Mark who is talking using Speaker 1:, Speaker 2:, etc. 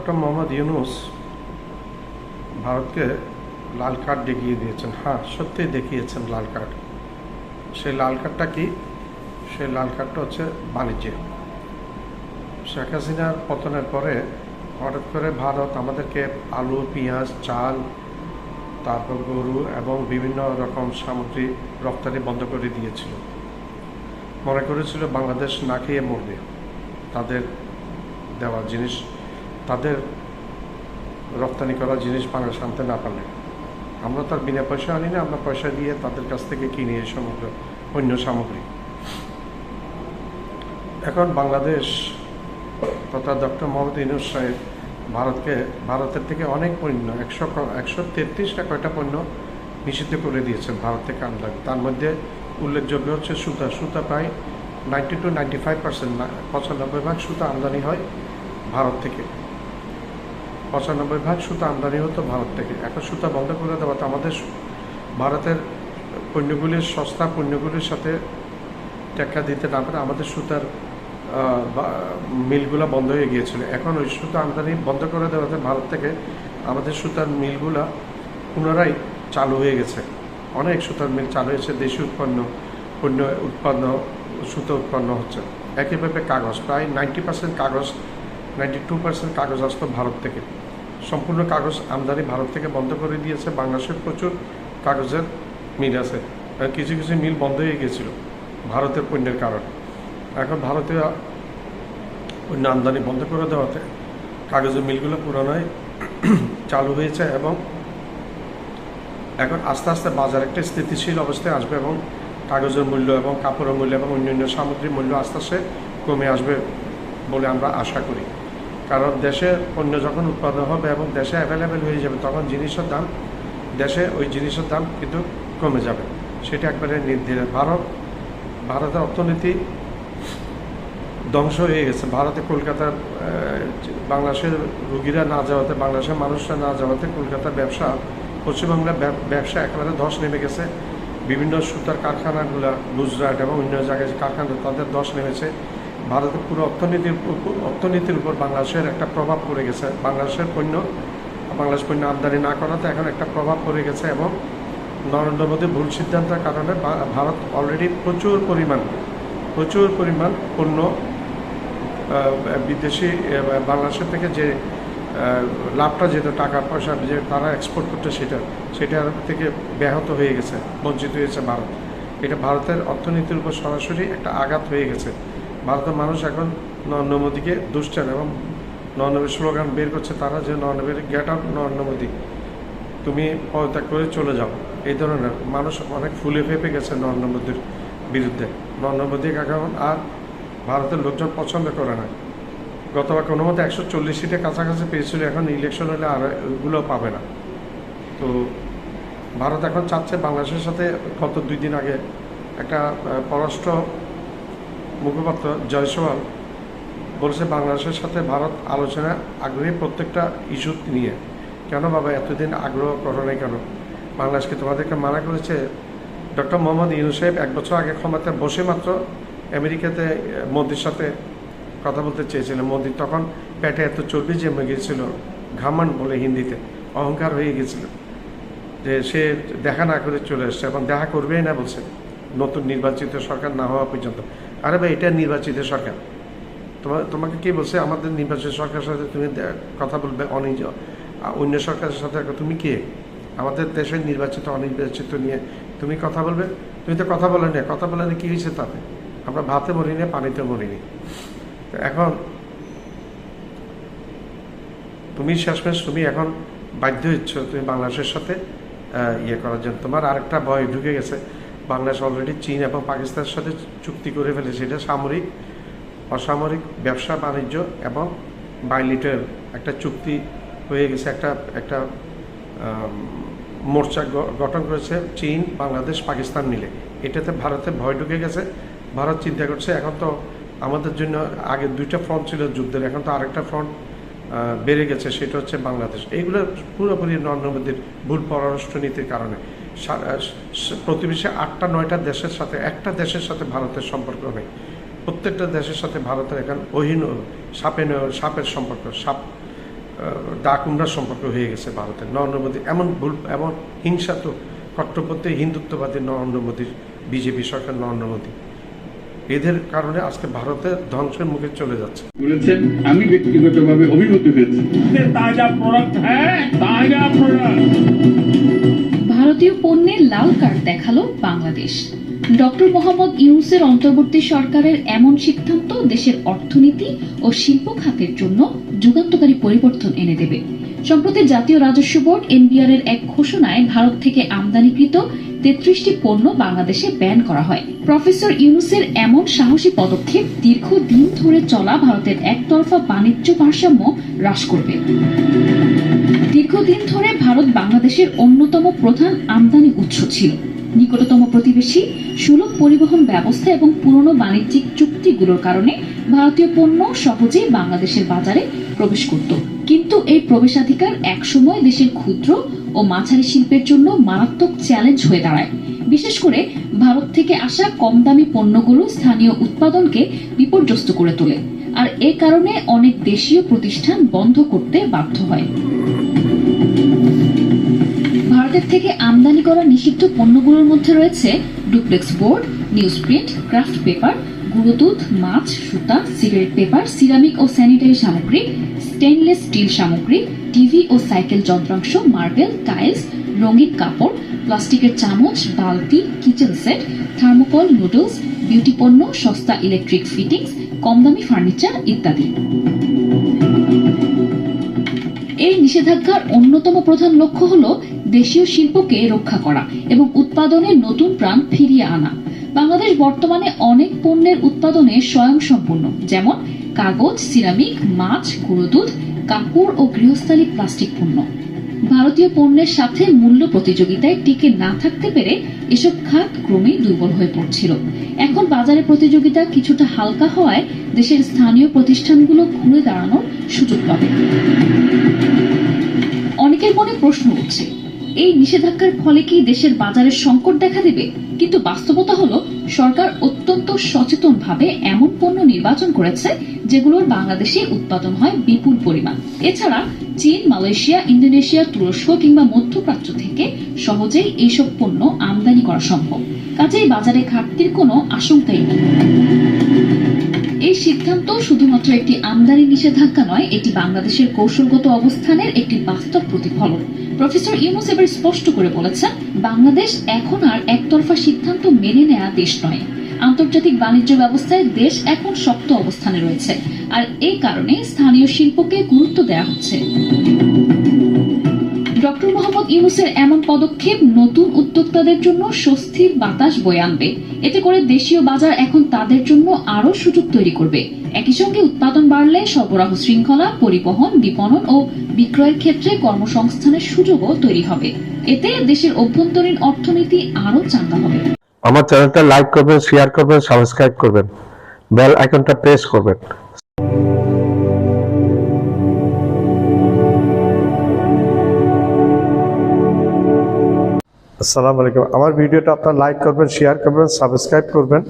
Speaker 1: Doctor Mohammad Yunus ভারতকে লাল card দেখিয়ে দিয়েছেন। হ্যাঁ, সত্যিই দেখিয়েছেন লাল কার্ড। সেই লাল কার্ডটা কি? সেই লাল কার্ডটা হচ্ছে বাণিজ্যে। শেখ হাসিনার পতনের পরে হঠাৎ করে ভারত আমাদেরকে আলু, পেঁয়াজ, চাল, তারপর গরু এবং বিভিন্ন রকম সামগ্রী রপ্তানি বন্ধ করে দিয়েছিল। মনে করেছিল বাংলাদেশ না খেয়ে মরবে, তাদের দেওয়া জিনিস, তাদের রপ্তানি করা জিনিস বাংলাদেশ আনতে না পারলে। আমরা তার বিনা পয়সা আনি না, আমরা পয়সা দিয়ে তাদের কাছ থেকে কিনি এই সমগ্র অন্য সামগ্রী। এখন বাংলাদেশ তথা ডক্টর মোহাম্মদ ইউনূস সাহেব ভারতের থেকে অনেক পণ্য 133টা কয়টা পণ্য নিষিদ্ধ করে দিয়েছেন ভারত থেকে আমদানি। তার মধ্যে উল্লেখযোগ্য হচ্ছে সুতা প্রায় 90-95%, 95% সুতা আমদানি হয় ভারত থেকে। 95% সুতা আমদানি হতো ভারত থেকে। এখন সুতা বন্ধ করে দেওয়াতে আমাদের ভারতের পণ্যগুলির সস্তা পণ্যগুলির সাথে টেক্কা দিতে না পারে আমাদের সুতার মিলগুলো বন্ধ হয়ে গিয়েছিল। এখন ওই সুতা আমদানি বন্ধ করে দেওয়াতে ভারত থেকে আমাদের সুতার মিলগুলো পুনরায় চালু হয়ে গেছে। অনেক সুতার মিল চালু হয়েছে, দেশীয় পণ্য উৎপন্ন সুতা উৎপন্ন হচ্ছে। একইভাবে কাগজ, প্রায় 90% কাগজ, 92% কাগজ আসতো ভারত থেকে। সম্পূর্ণ কাগজ আমদানি ভারত থেকে বন্ধ করে দিয়েছে। বাংলাদেশের প্রচুর কাগজের মিল আছে, কিছু কিছু মিল বন্ধ হয়ে গিয়েছিল ভারতের পণ্যের কারণে। এখন ভারতীয় পণ্য আমদানি বন্ধ করে দেওয়াতে কাগজের মিলগুলো পুনরায় চালু হয়েছে এবং এখন আস্তে আস্তে বাজার একটা স্থিতিশীল অবস্থায় আসবে এবং কাগজের মূল্য এবং কাপড়ের মূল্য এবং অন্যান্য সামগ্রীর মূল্য আস্তে আস্তে কমে আসবে বলে আমরা আশা করি। কারণ দেশে পণ্য যখন উৎপাদন হবে এবং দেশে অ্যাভেলেবেল হয়ে যাবে, তখন জিনিসের দাম দেশে ওই জিনিসের দাম কিন্তু কমে যাবে, সেটা একবারে নির্দ্বিধায়। ভারতের অর্থনীতি ধ্বংস হয়ে গেছে। ভারতে কলকাতার বাংলাদেশের রুগীরা না যাওয়াতে, বাংলাদেশের মানুষরা না যাওয়াতে কলকাতার ব্যবসা, পশ্চিমবাংলার ব্যবসা একেবারে ধস নেমে গেছে। বিভিন্ন সুতার কারখানাগুলো গুজরাট এবং অন্য জায়গায় কারখানা, তাদের ধস নেমেছে। ভারতের পুরো অর্থনীতির উপর বাংলাদেশের একটা প্রভাব পড়ে গেছে। বাংলাদেশ পণ্য আমদানি না করাতে এখন একটা প্রভাব পড়ে গেছে এবং নরেন্দ্র মোদীর ভুল সিদ্ধান্তের কারণে ভারত অলরেডি প্রচুর পরিমাণ পণ্য বিদেশি বাংলাদেশের থেকে যে লাভটা যেটা টাকা পয়সা যে তারা এক্সপোর্ট করতে সেটার থেকে ব্যাহত হয়ে গেছে, বঞ্চিত হয়েছে ভারত। এটা ভারতের অর্থনীতির উপর সরাসরি একটা আঘাত হয়ে গেছে। ভারতের মানুষ এখন নরেন্দ্র মোদীকে দুষছেন এবং নরেন্দ্র স্লোগান বের করছে তারা, যে নরেন্দ্র গেট আউট নরেন্দ্র মোদী, তুমি পদত্যাগ করে চলে যাও। এই ধরনের মানুষ অনেক ফুলে ফেঁপে গেছে নরেন্দ্র মোদীর বিরুদ্ধে। নরেন্দ্র মোদীকে এখন আর ভারতের লোকজন পছন্দ করে না। গতবার কোনো মতো 140 সিটের কাছাকাছি পেয়েছিল, এখন ইলেকশন হলে আর ওইগুলো পাবে না। তো ভারত এখন চাচ্ছে বাংলাদেশের সাথে, গত 2 দিন আগে একটা পররাষ্ট্র মুখপাত্র জয়সওয়াল বলেছে বাংলাদেশের সাথে ভারত আলোচনা আগ্রহী প্রত্যেকটা ইস্যু নিয়ে। কেন বাবা এতদিন আগ্রহ করো নাই কেন? বাংলাদেশকে তোমাদেরকে মানা করেছে? ডক্টর মোহাম্মদ ইউনূস সাহেব 1 বছর আগে ক্ষমতায় বসে মাত্র আমেরিকাতে মোদির সাথে কথা বলতে চেয়েছিলেন। মোদি তখন পেটে এত চর্বি জমে গিয়েছিল, ঘামান বলে হিন্দিতে, অহংকার হয়ে গেছিল, যে সে দেখা না করে চলে এসছে এবং দেখা করবেই না বলছে নতুন নির্বাচিত সরকার না হওয়া পর্যন্ত। আরে ভাই, এটা নির্বাচিত সরকার, তোমাকে কে বলছে আমাদের নির্বাচিত সরকারের সাথে তুমি কথা বলবে? অন্য সরকারের সাথে তুমি কে? আমাদের দেশের নির্বাচিত অনির্বাচিত নিয়ে তুমি কথা বলবে? তুমি তো কথা বলে না। কথা বলে কী হয়েছে তাতে? আমরা ভাতে মরিনি, পানিতে মরিনি। তো এখন তুমি শেষমেশ তুমি এখন বাধ্য হচ্ছ তুমি বাংলাদেশের সাথে ইয়ে করার জন্য। তোমার আরেকটা ভয় ঢুকে গেছে, বাংলাদেশ অলরেডি চীন এবং পাকিস্তানের সাথে চুক্তি করে ফেলেছে। এটা সামরিক, অসামরিক, ব্যবসা বাণিজ্য এবং বাইলিটারাল একটা চুক্তি হয়ে গেছে। একটা মোর্চা গঠন করেছে চীন, বাংলাদেশ, পাকিস্তান মিলে। এটাতে ভারতের ভয় ঢুকে গেছে। ভারত চিন্তা করছে এখন তো আমাদের জন্য আগে 2টা ফ্রন্ট ছিল যুদ্ধের, এখন তো আরেকটা ফ্রন্ট বেড়ে গেছে, সেটা হচ্ছে বাংলাদেশ। এইগুলো পুরোপুরি নরেন্দ্র মোদীর ভুল পররাষ্ট্রনীতির কারণে। প্রতিবেশী 8-9টা দেশের সাথে একটা দেশের সাথে ভারতের সম্পর্ক নেই। প্রত্যেকটা দেশের সাথে ভারতের এখন সাপের সম্পর্ক। ডাকুমরা সম্পর্ক হয়ে গেছে ভারতের। নরেন্দ্র মোদী এমন হিংসাত্মক কট্টরপন্থী হিন্দুত্ববাদী নরেন্দ্র মোদীর বিজেপি সরকার, নরেন্দ্র মোদী, এদের কারণে আজকে ভারতের ধ্বংসের মুখে চলে যাচ্ছে।
Speaker 2: বলেছেন আমি ব্যক্তিগতভাবে অভিভূত হয়েছি।
Speaker 3: ভারতীয় পণ্যের লাল কার্ড দেখালো বাংলাদেশ। ডক্টর মোহাম্মদ ইউনূসের অন্তর্বর্তী সরকারের এমন সিদ্ধান্ত দেশের অর্থনীতি ও শিল্প খাতের জন্য যুগান্তকারী পরিবর্তন এনে দেবে। সম্প্রতি জাতীয় রাজস্ব বোর্ড এনবিআর এর এক ঘোষণায় ভারত থেকে আমদানিকৃত 33টি পণ্য বাংলাদেশে ব্যান করা হয়। প্রফেসর ইউনূসের এমন সাহসী পদক্ষেপ দীর্ঘদিন ধরে চলা ভারতের একতরফা বাণিজ্য ভারসাম্য হ্রাস করবে। দীর্ঘদিন ধরে ভারত বাংলাদেশের অন্যতম প্রধান আমদানি উৎস ছিল। নিকটতম প্রতিবেশী, সুলভ পরিবহন ব্যবস্থা এবং পুরনো বাণিজ্যিক চুক্তিগুলোর কারণে ভারতীয় পণ্য সহজেই বাংলাদেশের বাজারে প্রবেশ করত। কিন্তু এই প্রবেশাধিকার একসময় দেশের ক্ষুদ্র ও মাঝারি শিল্পের জন্য মারাত্মক চ্যালেঞ্জ হয়ে দাঁড়ায়। বিশেষ করে ভারত থেকে আসা কম দামি পণ্যগুলো স্থানীয় উৎপাদনকে বিপর্যস্ত করে তোলে, আর এ কারণে অনেক দেশীয় প্রতিষ্ঠান বন্ধ করতে বাধ্য হয়। ভারতের থেকে আমদানি করা নিষিদ্ধ পণ্যগুলোর মধ্যে রয়েছে duplex board, newsprint, craft paper, গুঁড়ো দুধ, মাছ, সুতা, সিগারেট পেপার, সিরামিক ও স্যানিটারি সামগ্রী, স্টেইনলেস স্টিল সামগ্রী, টিভি ও সাইকেল যন্ত্রাংশ, মার্বেল, টাইলস, রঙিন কাপড়, প্লাস্টিকের চামচ, বালতি, kitchen set, thermocol, noodles, beauty পণ্য, সস্তা ইলেকট্রিক ফিটিংস, কম দামি ফার্নিচার ইত্যাদি। এই নিষেধাজ্ঞার অন্যতম প্রধান লক্ষ্য হল দেশীয় শিল্পকে রক্ষা করা এবং উৎপাদনে নতুন প্রাণ ফিরিয়ে আনা। বাংলাদেশ বর্তমানে অনেক পণ্যের উৎপাদনে স্বয়ংসম্পূর্ণ, যেমন কাগজ, সিরামিক, মাছ, গুঁড়ো দুধ, কাপড় ও গৃহস্থালী প্লাস্টিক পণ্য। ভারতীয় পণ্যের সাথে মূল্য প্রতিযোগিতায় টিকে না থাকতে পেরে এসব খাত ক্রমেই দুর্বল হয়ে পড়ছিল। এখন বাজারে প্রতিযোগিতা কিছুটা হালকা হওয়ায় দেশের স্থানীয় প্রতিষ্ঠানগুলো ঘুরে দাঁড়ানোর সুযোগ পাবে। অনেকের মনে প্রশ্ন উঠছে, এই নিষেধাজ্ঞার ফলে কি দেশের বাজারের সংকট দেখা দেবে? কিন্তু বাস্তবতা হলো সরকার অত্যন্ত সচেতনভাবে এমন পণ্য নির্বাচন করেছে যেগুলোর বাংলাদেশে উৎপাদন হয় বিপুল পরিমাণ। এছাড়া চীন, মালয়েশিয়া, ইন্দোনেশিয়া, তুরস্ক কিংবা মধ্যপ্রাচ্য থেকে সহজেই এইসব পণ্য আমদানি করা সম্ভব। কাজেই বাজারে ঘাটতির কোনো আশঙ্কাই নেই। এই সিদ্ধান্ত শুধুমাত্র একটি আমদানি নিষেধাজ্ঞা নয়, এটি বাংলাদেশের কৌশলগত অবস্থানের একটি বাস্তব প্রতিফলন। প্রফেসর ইউনূস এবার স্পষ্ট করে বলেছেন, বাংলাদেশ এখন আর একতরফা সিদ্ধান্ত মেনে নেওয়া দেশ নয়। আন্তর্জাতিক বাণিজ্য ব্যবস্থায় দেশ এখন শক্ত অবস্থানে রয়েছে, আর এই কারণে স্থানীয় শিল্পকে গুরুত্ব দেওয়া হচ্ছে। ডক্টর মোহাম্মদ ইউনূসের এমন পদক্ষেপ নতুন উদ্যোক্তাদের জন্য স্বস্তির বাতাস বয়ে আনবে। এতে করে দেশীয় বাজার এখন তাদের জন্য আরো সুযোগ তৈরি করবে। একই সঙ্গে উৎপাদন বাড়লে সরবরাহ শৃঙ্খলা, পরিবহন, বিপণন ও বিক্রয়ের ক্ষেত্রে কর্মসংস্থানের সুযোগও তৈরি হবে। এতে দেশের অভ্যন্তরীণ অর্থনীতি আরো চাঙ্গা হবে।
Speaker 4: আমার চ্যানেলটা লাইক করবেন, শেয়ার করবেন, সাবস্ক্রাইব করবেন, বেল আইকনটা প্রেস করবেন। আসসালামু আলাইকুম। আমার ভিডিওটা আপনারা লাইক করবেন, শেয়ার করবেন, সাবস্ক্রাইব করবেন।